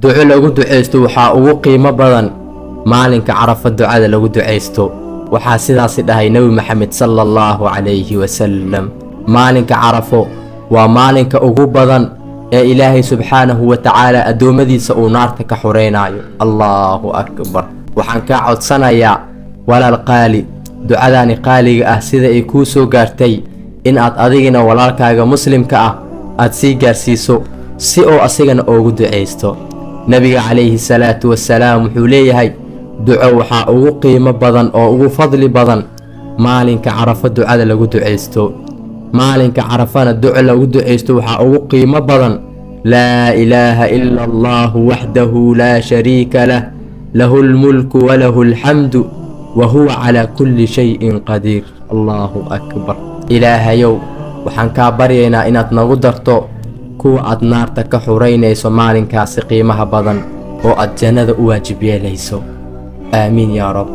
duco lagu duceysto waxaa ugu qiimo badan maalinka Carafa ducada lagu duceysto. waxaa sidaas dhahay Nabi Maxamed sallallahu alayhi wasallam. maalinka Carafo waa maalinka ugu badan ee Ilaahay subhanahu wa ta'ala adoomadiisa uu naarta ka xureynayo. Allahu akbar. waxaan ka codsanayaa walaal qaali ducadaani qaaliga ah sida ay ku soo gaartay in aad adigina walaalkaaga muslimka ah aad sii gaarsiiso si oo asigana ugu duceysto. nabiga calayhi salaatu wassalaam wuxuu leeyahay duco waxaa ugu qiimo badan oo ugu fadli badan maalinka Carafa ducada lagu duceysto. maalinka Carafana duco lagu duceysto waxaa ugu qiimo badan laa ilaaha illa allah wahdahu la shariika lah lahul mulku wa lahul hamdu wa huwa ala kulli shay'in qadir. Allahu akbar. ilaahayow waxaan ka baryaynaa inaad nagu darto kuwa aad naarta ka xureynayso maalinkaasi qiimaha badan oo aad jannada u waajib yeelayso. آمين يا رب.